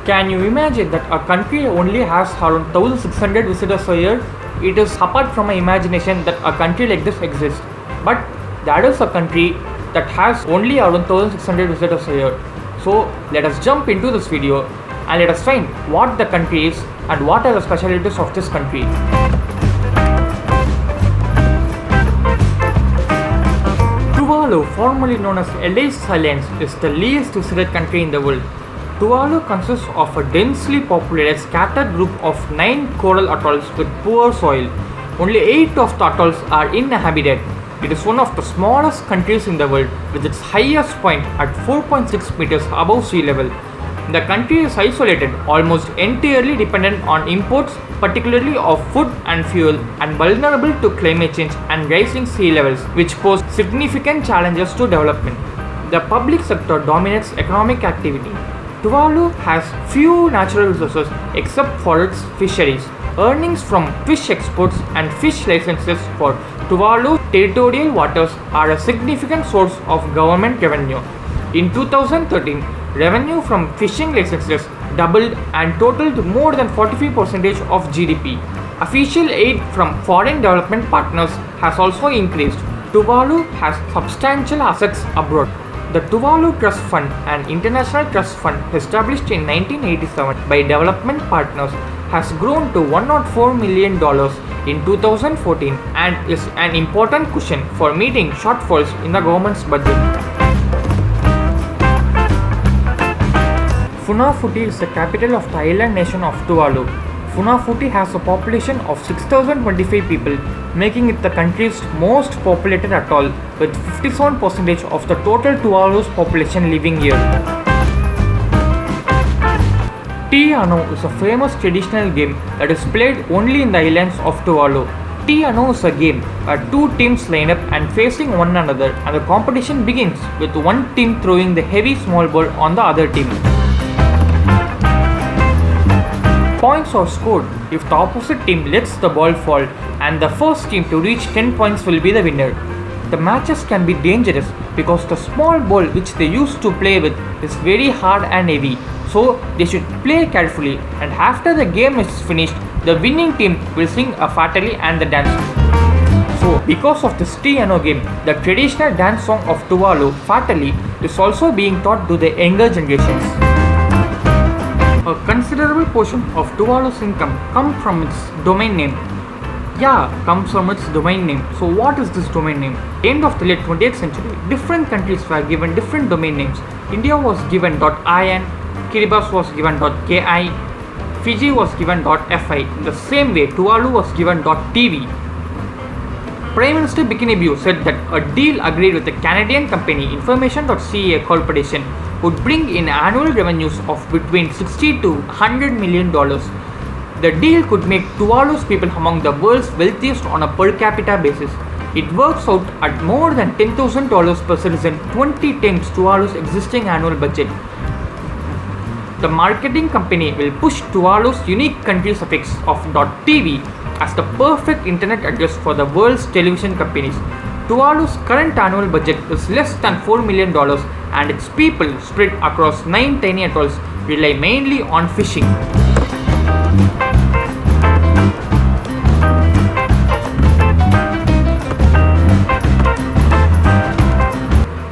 Can you imagine that a country only has around 1600 visitors a year? It is apart from my imagination that a country like this exists. But that is a country that has only around 1600 visitors a year. So let us jump into this video and let us find what the country is and what are the specialities of this country. Tuvalu, formerly known as Ellice Islands, is the least visited country in the world. Tuvalu consists of a densely populated scattered group of 9 coral atolls with poor soil. Only 8 of the atolls are inhabited. It is one of the smallest countries in the world with its highest point at 4.6 meters above sea level. The country is isolated, almost entirely dependent on imports, particularly of food and fuel, and vulnerable to climate change and rising sea levels, which pose significant challenges to development. The public sector dominates economic activity. Tuvalu has few natural resources except for its fisheries. Earnings from fish exports and fish licenses for Tuvalu territorial waters are a significant source of government revenue. In 2013, revenue from fishing licenses doubled and totaled more than 45% of GDP. Official aid from foreign development partners has also increased. Tuvalu has substantial assets abroad. The Tuvalu Trust Fund, an international trust fund established in 1987 by development partners, has grown to $104 million in 2014 and is an important cushion for meeting shortfalls in the government's budget. Funafuti is the capital of the island nation of Tuvalu. Funafuti has a population of 6,025 people, making it the country's most populated atoll, with 57% of the total Tuvalu's population living here. Ti Ano is a famous traditional game that is played only in the islands of Tuvalu. Ti Ano is a game where two teams line up and facing one another, and the competition begins with one team throwing the heavy small ball on the other team. Points are scored if the opposite team lets the ball fall, and the first team to reach 10 points will be the winner. The matches can be dangerous because the small ball which they used to play with is very hard and heavy, so they should play carefully, and after the game is finished, the winning team will sing a fatally and the dance. So because of this Ti Ano game, the traditional dance song of Tuvalu, Fatally, is also being taught to the younger generations. A considerable portion of Tuvalu's income comes from its domain name. So what is this domain name? End of the late 20th century, different countries were given different domain names. India was given .in, Kiribati was given .ki, Fiji was given .fi. In the same way, Tuvalu was given .tv. Prime Minister Bikini said that a deal agreed with the Canadian company Information.ca Corporation would bring in annual revenues of between $60 to $100 million. The deal could make Tuvalu's people among the world's wealthiest on a per capita basis. It works out at more than $10,000 per citizen, 20 times Tuvalu's existing annual budget. The marketing company will push Tuvalu's unique country suffix of .tv as the perfect internet address for the world's television companies. Tuvalu's current annual budget is less than $4 million, and its people, spread across 9 tiny atolls, rely mainly on fishing.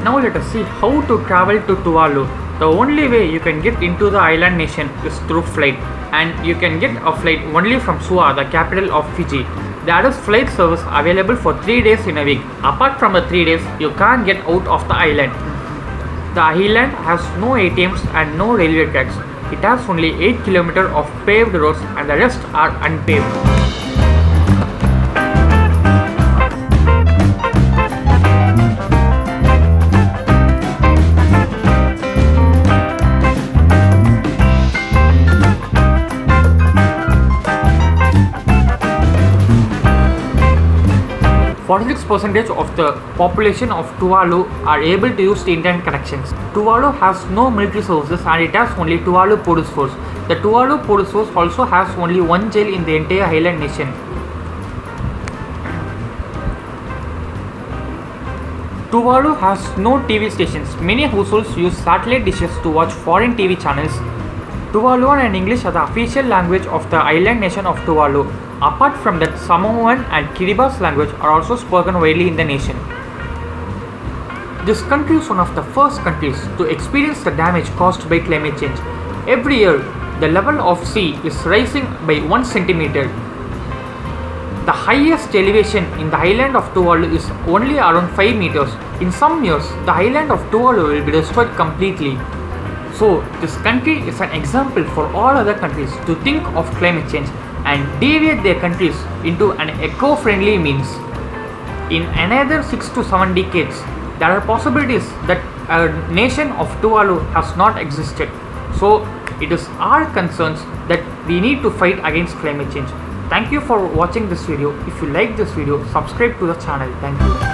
Now let us see how to travel to Tuvalu. The only way you can get into the island nation is through flight, and you can get a flight only from Suva, the capital of Fiji. There is flight service available for 3 days in a week. Apart from the 3 days, you can't get out of the island. The island has no ATMs and no railway tracks. It has only 8 km of paved roads and the rest are unpaved. %46 of the population of Tuvalu are able to use the internet connections. Tuvalu has no military services and it has only Tuvalu Police Force. The Tuvalu Police Force also has only one jail in the entire island nation. Tuvalu has no TV stations. Many households use satellite dishes to watch foreign TV channels. Tuvaluan and English are the official language of the island nation of Tuvalu. Apart from that, Samoan and Kiribati language are also spoken widely in the nation. This country is one of the first countries to experience the damage caused by climate change. Every year, the level of sea is rising by 1 centimeter. The highest elevation in the island of Tuvalu is only around 5 meters. In some years, the island of Tuvalu will be destroyed completely. So, this country is an example for all other countries to think of climate change and deviate their countries into an eco-friendly means. In another 6 to 7 decades, there are possibilities that a nation of Tuvalu has not existed. So, it is our concerns that we need to fight against climate change. Thank you for watching this video. If you like this video, subscribe to the channel. Thank you.